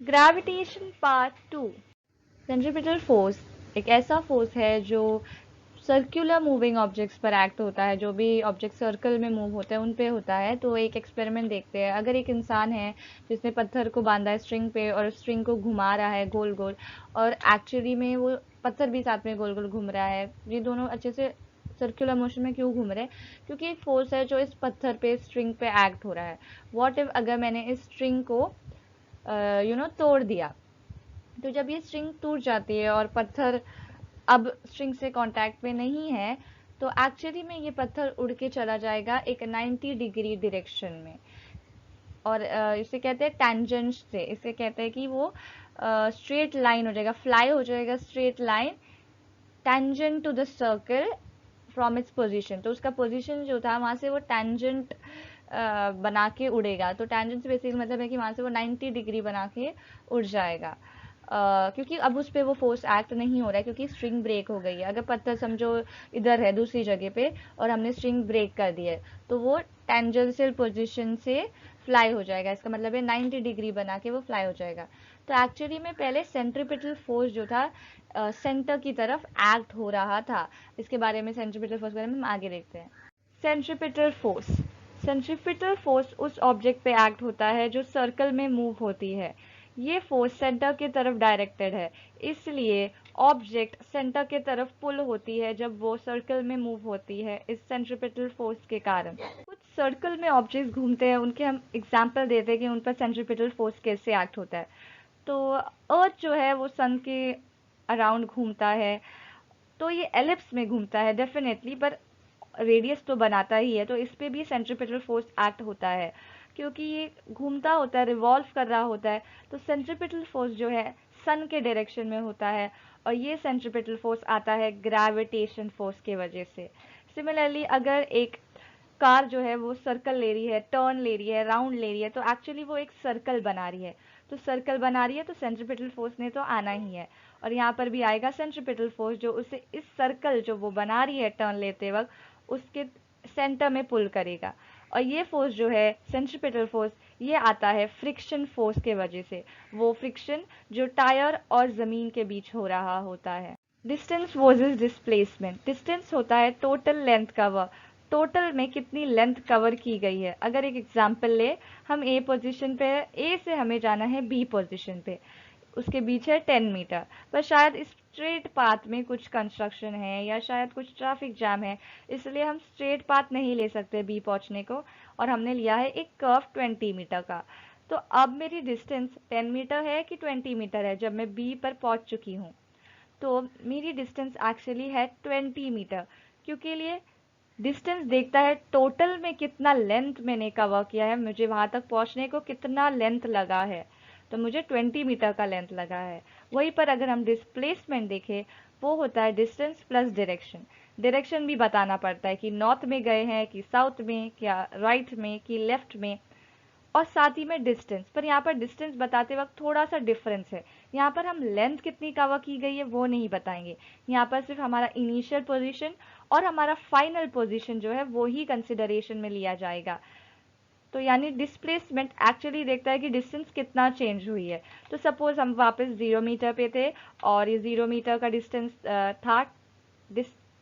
Gravitation part 2। Centripetal force एक ऐसा force है जो सर्कुलर मूविंग ऑब्जेक्ट्स पर एक्ट होता है। जो भी ऑब्जेक्ट सर्कल में मूव होते हैं उन पे होता है। तो एक एक्सपेरिमेंट देखते हैं। अगर एक इंसान है जिसने पत्थर को बांधा है स्ट्रिंग पे और स्ट्रिंग को घुमा रहा है गोल गोल, और एक्चुअली में वो पत्थर भी साथ में गोल गोल घूम रहा है, ये दोनों अच्छे से सर्कुलर मोशन में क्यों घूम रहे हैं? क्योंकि एक फोर्स है जो इस पत्थर पे स्ट्रिंग पे एक्ट हो रहा है। व्हाट इफ अगर मैंने इस स्ट्रिंग को तोड़ दिया, तो जब ये स्ट्रिंग टूट जाती है और पत्थर अब स्ट्रिंग से कांटेक्ट में नहीं है, तो एक्चुअली में ये पत्थर उड़ के चला जाएगा एक 90 डिग्री डायरेक्शन में। और इसे कहते हैं टेंजेंट से। इसे कहते हैं कि वो स्ट्रेट लाइन हो जाएगा, फ्लाई हो जाएगा straight line tangent to the circle from its position. तो उसका पोजीशन जो था वहां से वो टेंजेंट बना के उड़ेगा। तो टेंजेंट से बेसिकली मतलब है कि वहां से वो 90 डिग्री बना के उड़ जाएगा। क्योंकि अब उस पर वो फोर्स एक्ट नहीं हो रहा है, क्योंकि स्ट्रिंग ब्रेक हो गई है। अगर पत्थर समझो इधर है दूसरी जगह पे और हमने स्ट्रिंग ब्रेक कर दी है, तो वो टेंजेंशियल पोजीशन से फ्लाई हो जाएगा। इसका मतलब है 90 डिग्री बना के वो फ्लाई हो जाएगा। तो एक्चुअली में पहले सेंट्रीपिटल फोर्स जो था सेंटर की तरफ एक्ट हो रहा था। इसके बारे में, सेंट्रीपिटल फोर्स के बारे में हम आगे देखते हैं। Centripetal force. सेंट्रीपिटल फोर्स उस ऑब्जेक्ट पे एक्ट होता है जो सर्कल में मूव होती है। ये फोर्स सेंटर की तरफ डायरेक्टेड है, इसलिए ऑब्जेक्ट सेंटर की तरफ पुल होती है जब वो सर्कल में मूव होती है इस सेंट्रीपिटल फोर्स के कारण। कुछ सर्कल में ऑब्जेक्ट्स घूमते हैं, उनके हम एग्जांपल देते हैं कि उन पर सेंट्रीपिटल फोर्स कैसे एक्ट होता है। तो अर्थ जो है वो सन के अराउंड घूमता है, तो ये एलिप्स में घूमता है डेफिनेटली, पर रेडियस तो बनाता ही है। तो इस पे भी सेंट्रीपिटल फोर्स एक्ट होता है, क्योंकि ये घूमता होता है, रिवॉल्व कर रहा होता है। तो सेंट्रीपिटल फोर्स जो है सन के डायरेक्शन में होता है, और ये सेंट्रीपिटल फोर्स आता है ग्रेविटेशन फोर्स के वजह से। सिमिलरली अगर एक कार जो है वो सर्कल ले रही है, टर्न ले रही है, राउंड ले रही है, तो एक्चुअली वो एक सर्कल बना रही है। तो सर्कल बना रही है तो सेंट्रीपिटल फोर्स ने तो आना ही है, और यहाँ पर भी आएगा सेंट्रीपिटल फोर्स, जो उसे इस सर्कल जो वो बना रही है टर्न लेते वक्त उसके सेंटर में पुल करेगा। और ये फोर्स जो है सेंट्रीपिटल फोर्स, ये आता है फ्रिक्शन फोर्स के वजह से। वो फ्रिक्शन जो टायर और जमीन के बीच हो रहा होता है। Distance versus displacement. डिस्टेंस होता है टोटल लेंथ कवर, टोटल में कितनी लेंथ कवर की गई है। अगर एक एग्जांपल ले, हम ए पोजीशन पे है, ए से हमें जाना है बी पोजीशन पे, उसके बीच है 10 मीटर, पर शायद इस स्ट्रेट पाथ में कुछ कंस्ट्रक्शन है या शायद कुछ ट्रैफिक जाम है, इसलिए हम स्ट्रेट पाथ नहीं ले सकते बी पहुंचने को, और हमने लिया है एक कर्व 20 मीटर का। तो अब मेरी डिस्टेंस 10 मीटर है कि 20 मीटर है जब मैं बी पर पहुंच चुकी हूँ? तो मेरी डिस्टेंस एक्चुअली है 20 मीटर, क्योंकि लिए डिस्टेंस देखता है टोटल में कितना लेंथ मैंने कवर किया है, मुझे वहां तक पहुंचने को कितना लेंथ लगा है। तो मुझे 20 मीटर का लेंथ लगा है। वहीं पर अगर हम डिस्प्लेसमेंट देखें, वो होता है डिस्टेंस प्लस डायरेक्शन। डायरेक्शन भी बताना पड़ता है कि नॉर्थ में गए हैं कि साउथ में, क्या राइट में कि लेफ्ट में, और साथ ही में डिस्टेंस। पर यहाँ पर डिस्टेंस बताते वक्त थोड़ा सा डिफरेंस है। यहाँ पर हम लेंथ कितनी कवर की गई है वो नहीं बताएंगे, यहाँ पर सिर्फ हमारा इनिशियल पोजीशन और हमारा फाइनल पोजीशन जो है वो ही कंसिडरेशन में लिया जाएगा। तो यानी डिस्प्लेसमेंट एक्चुअली देखता है कि डिस्टेंस कितना चेंज हुई है। तो सपोज हम वापस 0 मीटर पे थे और ये 0 मीटर का डिस्टेंस था,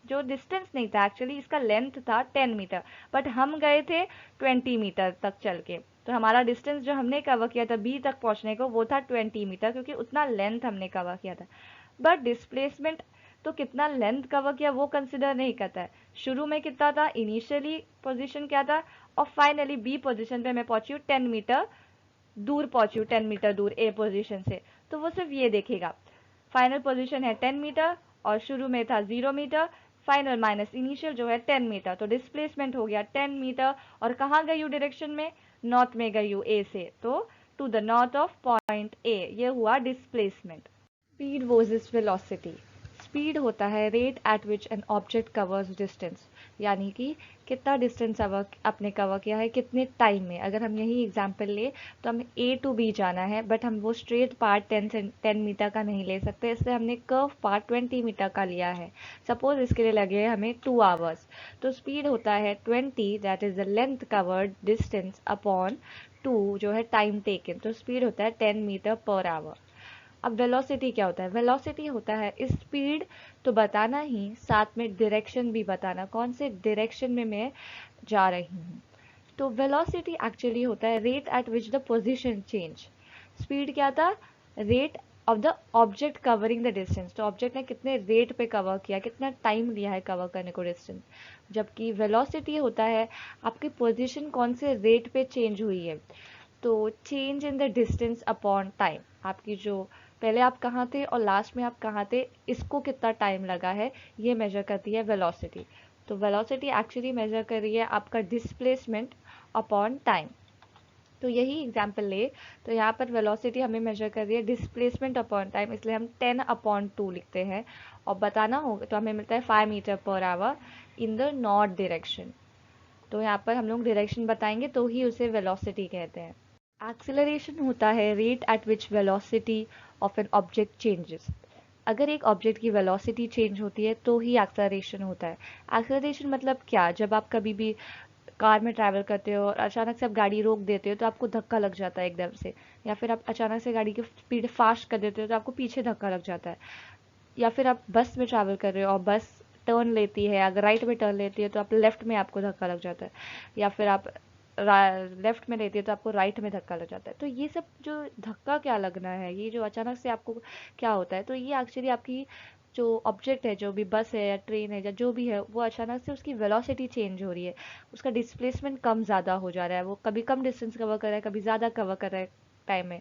जो डिस्टेंस नहीं था एक्चुअली, इसका लेंथ था 10 मीटर, बट हम गए थे 20 मीटर तक चल के। तो हमारा डिस्टेंस जो हमने कवर किया था बी तक पहुंचने को वो था 20 मीटर, क्योंकि उतना लेंथ हमने कवर किया था। बट डिस्प्लेसमेंट तो कितना लेंथ कवर किया वो कंसिडर नहीं करता है। शुरू में कितना था, इनिशियली पोजीशन क्या था, और फाइनली बी पोजीशन पे मैं पहुंची हूँ 10 मीटर दूर पहुंची हूँ, 10 मीटर दूर ए पोजीशन से। तो वो सिर्फ ये देखेगा, फाइनल पोजीशन है 10 मीटर और शुरू में था 0 मीटर, फाइनल माइनस इनिशियल जो है 10 मीटर, तो डिस्प्लेसमेंट हो गया 10 मीटर। और कहाँ गई हूँ डायरेक्शन में, नॉर्थ में गई हूँ ए से, तो to the north of point A, ये हुआ displacement. Speed versus velocity. Speed होता है rate at which an object covers distance, यानी कि कितना डिस्टेंस आपने कवर किया है कितने टाइम में। अगर हम यही एग्जांपल ले, तो हमें ए टू बी जाना है, बट हम वो स्ट्रेट पार्ट 10 मीटर का नहीं ले सकते, इसलिए हमने कर्व पार्ट 20 मीटर का लिया है। सपोज इसके लिए लगे हमें 2 आवर्स, तो स्पीड होता है 20, that is the length covered distance upon two जो है टाइम टेकन, तो स्पीड होता है 10 मीटर पर आवर। अब वेलोसिटी क्या होता है? वेलोसिटी होता है स्पीड तो बताना ही, साथ में डायरेक्शन भी बताना, कौन से डायरेक्शन में मैं जा रही हूँ। तो वेलोसिटी एक्चुअली होता है rate at which the position change. Speed क्या था? Rate of the object covering the distance, तो ऑब्जेक्ट ने कितने रेट पे कवर किया, कितना टाइम लिया है कवर करने को डिस्टेंस। जबकि वेलोसिटी होता है आपकी पोजीशन कौन से रेट पे चेंज हुई है, तो change in the distance upon time, आपकी जो पहले आप कहाँ थे और लास्ट में आप कहाँ थे, इसको कितना टाइम लगा है, ये मेजर करती है वेलोसिटी। तो वेलोसिटी एक्चुअली मेजर कर रही है आपका डिस्प्लेसमेंट अपॉन टाइम। तो यही एग्जांपल ले, तो यहाँ पर वेलोसिटी हमें मेजर कर रही है डिस्प्लेसमेंट अपॉन टाइम, इसलिए हम 10/2 लिखते हैं। और बताना होगा तो हमें मिलता है 5 metre per hour in the north direction. तो यहाँ पर हम लोग डायरेक्शन बताएंगे तो ही उसे वेलोसिटी कहते हैं। एक्सेलरेशन होता है rate at which velocity of an object changes. अगर एक ऑब्जेक्ट की वेलोसिटी चेंज होती है तो ही एक्सेलरेशन होता है। एक्सेलरेशन मतलब क्या? जब आप कभी भी कार में ट्रैवल करते हो और अचानक से आप गाड़ी रोक देते हो तो आपको धक्का लग जाता है एकदम से, या फिर आप अचानक से गाड़ी की स्पीड फास्ट कर देते हो तो आपको पीछे धक्का लग जाता है। या फिर आप बस में ट्रैवल कर रहे हो और बस टर्न लेती है, अगर राइट में टर्न लेती है तो आप लेफ्ट में आपको धक्का लग जाता है, या फिर आप लेफ्ट में लेती है तो आपको राइट में धक्का लग जाता है। तो ये सब जो धक्का क्या लगना है, ये जो अचानक से आपको क्या होता है, तो ये एक्चुअली आपकी जो ऑब्जेक्ट है, जो भी बस है या ट्रेन है या जो भी है, वो अचानक से उसकी वेलोसिटी चेंज हो रही है, उसका डिस्प्लेसमेंट कम ज़्यादा हो जा रहा है, वो कभी कम डिस्टेंस कवर कर रहा है, कभी ज़्यादा कवर कर रहा है टाइम में,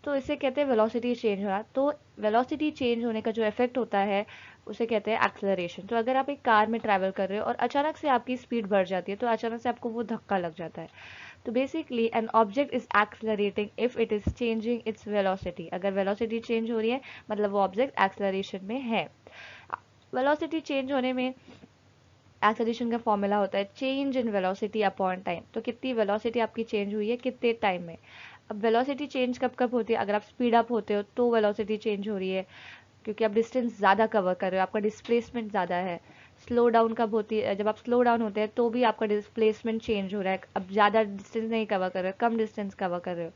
तो इसे कहते हैं वेलोसिटी चेंज होना। तो वेलोसिटी चेंज होने का जो इफेक्ट होता है उसे कहते हैं एक्सेलरेशन। तो अगर आप एक कार में ट्रैवल कर रहे हो और अचानक से आपकी स्पीड बढ़ जाती है तो अचानक से आपको वो धक्का लग जाता है। तो basically an object is accelerating if it is changing its velocity. अगर वेलोसिटी चेंज हो रही है मतलब वो ऑब्जेक्ट एक्सेलरेशन में है। वेलोसिटी चेंज होने में एक्सेलरेशन का फॉर्मूला होता है change in velocity upon time. तो कितनी वेलोसिटी आपकी चेंज हुई है कितने टाइम में। अब वेलोसिटी चेंज कब कब होती है? अगर आप स्पीड अप होते हो तो वेलोसिटी चेंज हो रही है, क्योंकि आप डिस्टेंस ज़्यादा कवर कर रहे हो, आपका डिस्प्लेसमेंट ज़्यादा है। स्लो डाउन कब होती है? जब आप स्लो डाउन होते हैं तो भी आपका डिस्प्लेसमेंट चेंज हो रहा है, अब ज़्यादा डिस्टेंस नहीं कवर कर रहे हो, कम डिस्टेंस कवर कर रहे हो,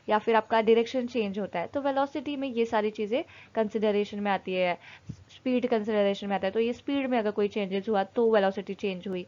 या फिर आपका डायरेक्शन चेंज होता है। तो वेलोसिटी में ये सारी चीज़ें कंसिडरेशन में आती है, स्पीड कंसिडरेशन में आता है। तो ये स्पीड में अगर कोई चेंजेस हुआ तो वेलोसिटी चेंज हुई।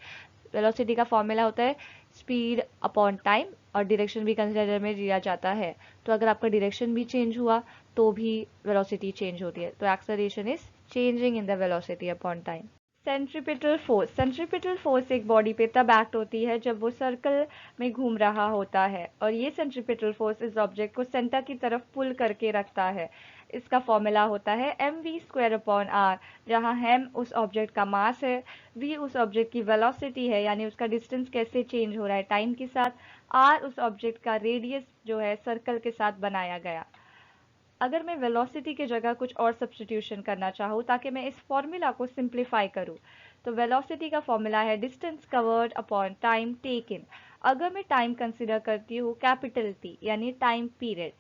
वेलोसिटी का फॉर्मूला होता है स्पीड अपॉन टाइम, और डायरेक्शन भी कंसिडर में लिया जाता है। तो अगर आपका डायरेक्शन भी चेंज हुआ तो भी वेलोसिटी चेंज होती है। तो acceleration is changing in the velocity upon time. Centripetal force. Centripetal force एक बॉडी पे तब एक्ट होती है जब वो सर्कल में घूम रहा होता है, और ये सेंट्रीपिटल फोर्स इस ऑब्जेक्ट को सेंटर की तरफ पुल करके रखता है। इसका फॉर्मूला होता है mv²/r, जहाँ m उस ऑब्जेक्ट का मास है, v उस ऑब्जेक्ट की वेलोसिटी है यानी उसका डिस्टेंस कैसे चेंज हो रहा है टाइम के साथ, r उस ऑब्जेक्ट का रेडियस जो है सर्कल के साथ बनाया गया। अगर मैं वेलोसिटी की जगह कुछ और सब्स्टिट्यूशन करना चाहूँ ताकि मैं इस फॉर्मूला को सिंप्लीफाई करूँ, तो वेलोसिटी का फॉर्मूला है distance covered upon time taken. अगर मैं टाइम कंसिडर करती हूँ कैपिटल टी यानी टाइम पीरियड,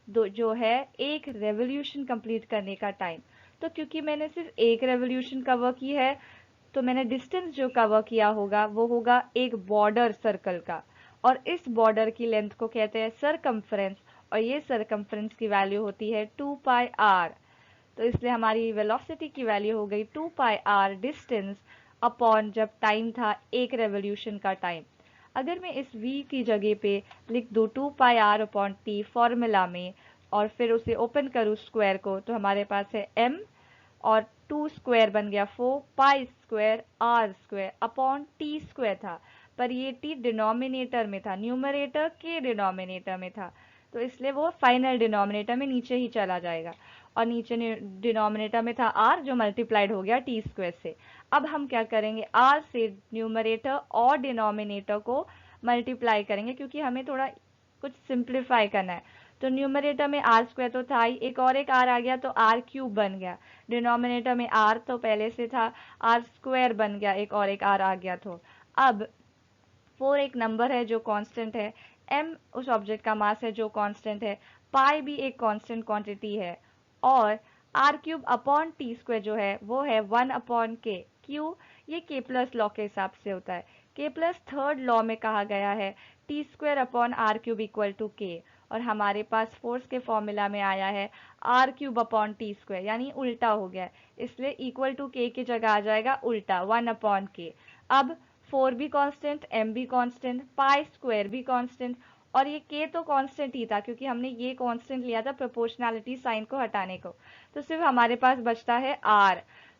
जो है एक रेवोल्यूशन कंप्लीट करने का टाइम, तो क्योंकि मैंने सिर्फ एक रेवोल्यूशन कवर की है तो मैंने डिस्टेंस जो कवर किया होगा वो होगा एक बॉर्डर सर्कल का, और इस बॉर्डर की लेंथ को कहते हैं सरकमफ्रेंस, और ये सरकमफ्रेंस की वैल्यू होती है 2πr। तो इसलिए हमारी वेलोसिटी की वैल्यू हो गई 2πr डिस्टेंस अपॉन जब टाइम था एक रेवोल्यूशन का टाइम। अगर मैं इस v की जगह पे लिख दूँ 2πr अपॉन टी फॉर्मूला में, और फिर उसे ओपन करूँ स्क्वायर को, तो हमारे पास है m, और 2 स्क्वायर बन गया 4, pi square R square upon T square था, पर ये टी डिनोमिनेटर में था, न्यूमरेटर के डिनोमिनेटर में था, तो इसलिए वो फाइनल डिनोमिनेटर में नीचे ही चला जाएगा, और नीचे डिनोमिनेटर में था आर जो मल्टीप्लाइड हो गया टी स्क्वायर से। अब हम क्या करेंगे, आर से न्यूमरेटर और डिनोमिनेटर को मल्टीप्लाई करेंगे, क्योंकि हमें थोड़ा कुछ सिंप्लीफाई करना है। तो न्यूमरेटर में आर स्क्वायर तो था ही, एक और एक आर आ गया तो आर क्यूब बन गया। डिनोमिनेटर में आर तो पहले से था, आर स्क्वायर बन गया, एक और एक आर आ गया। तो अब 4 एक नंबर है जो कांस्टेंट है, m उस ऑब्जेक्ट का मास है जो कांस्टेंट है, पाई भी एक कांस्टेंट क्वांटिटी है, और R cube upon T square जो है वो है 1/k। क्यों? ये k प्लस लॉ के हिसाब से होता है। k प्लस थर्ड लॉ में कहा गया है T² upon R³ equal to K, और हमारे पास फोर्स के फॉर्मूला में आया है R³ अपॉन T², यानी उल्टा हो गया है, इसलिए इक्वल टू K की जगह आ जाएगा उल्टा 1 अपॉन K। अब 4 भी कांस्टेंट, m भी कांस्टेंट, पाई स्क्वायर भी कांस्टेंट, और ये k तो कांस्टेंट ही था क्योंकि हमने ये कांस्टेंट लिया था प्रोपोर्शनैलिटी साइन को हटाने को। तो सिर्फ हमारे पास बचता है r,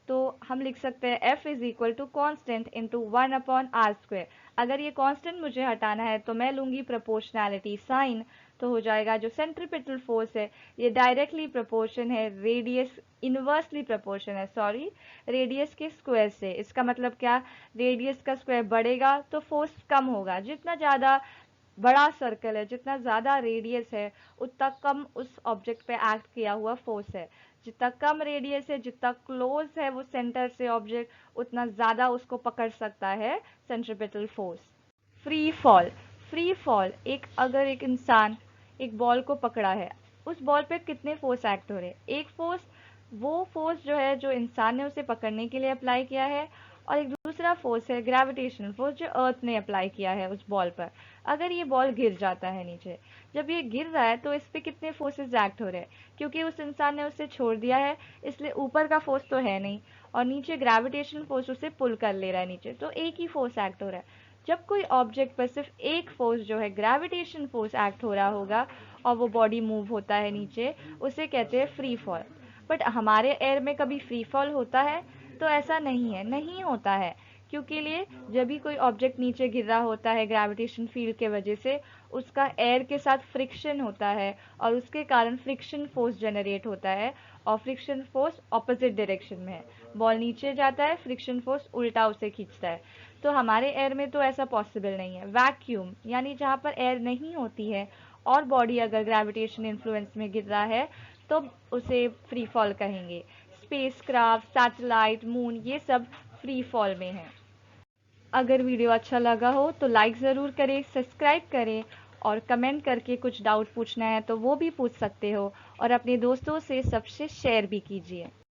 तो हम लिख सकते हैं f is equal to constant into 1 upon R square. अगर ये कांस्टेंट मुझे हटाना है तो मैं लूंगी प्रोपोर्शनैलिटी साइन, तो हो जाएगा जो सेंट्रीपिटल फोर्स है ये डायरेक्टली प्रोपोर्शन है रेडियस, इनवर्सली प्रोपोर्शन है सॉरी, रेडियस के स्क्वायर से। इसका मतलब क्या, रेडियस का स्क्वायर बढ़ेगा तो फोर्स कम होगा। जितना ज़्यादा बड़ा सर्कल है, जितना ज़्यादा रेडियस है, उतना कम उस ऑब्जेक्ट पे एक्ट किया हुआ फोर्स है। जितना कम रेडियस है, जितना क्लोज है वो सेंटर से ऑब्जेक्ट, उतना ज़्यादा उसको पकड़ सकता है centripetal force. Free fall, free fall अगर एक इंसान एक बॉल को पकड़ा है, उस बॉल पे कितने फोर्स एक्ट हो रहे हैं। एक फोर्स, वो फोर्स जो है जो इंसान ने उसे पकड़ने के लिए अप्लाई किया है, और एक दूसरा फोर्स है ग्रेविटेशनल फोर्स जो अर्थ ने अप्लाई किया है उस बॉल पर। अगर ये बॉल गिर जाता है नीचे, जब ये गिर रहा है तो इस पे कितने फोर्सेस एक्ट हो रहे हैं, क्योंकि उस इंसान ने उसे छोड़ दिया है इसलिए ऊपर का फोर्स तो है नहीं, और नीचे ग्रेविटेशनल फोर्स उसे पुल कर ले रहा है नीचे, तो एक ही फोर्स एक्ट हो रहा है। जब कोई ऑब्जेक्ट पर सिर्फ एक फोर्स जो है ग्रेविटेशन फोर्स एक्ट हो रहा होगा और वो बॉडी मूव होता है नीचे, उसे कहते हैं फ्री फॉल। बट हमारे एयर में कभी फ्री फॉल होता है, तो ऐसा नहीं है, नहीं होता है, क्योंकि लिए जब भी कोई ऑब्जेक्ट नीचे गिर रहा होता है ग्रेविटेशन फील्ड के वजह से, उसका एयर के साथ फ्रिक्शन होता है और उसके कारण फ्रिक्शन फोर्स जनरेट होता है, और फ्रिक्शन फोर्स ऑपोजिट डायरेक्शन में है। बॉल नीचे जाता है, फ्रिक्शन फोर्स उल्टा उसे खींचता है। तो हमारे एयर में तो ऐसा पॉसिबल नहीं है। वैक्यूम यानी जहाँ पर एयर नहीं होती है और बॉडी अगर ग्रेविटेशन इन्फ्लुएंस में गिर रहा है तो उसे फ्री फॉल कहेंगे। स्पेसक्राफ्ट, सैटेलाइट, मून, ये सब फ्री फॉल में है। अगर वीडियो अच्छा लगा हो तो लाइक ज़रूर करें, सब्सक्राइब करें, और कमेंट करके कुछ डाउट पूछना है तो वो भी पूछ सकते हो, और अपने दोस्तों से सबसे शेयर भी कीजिए।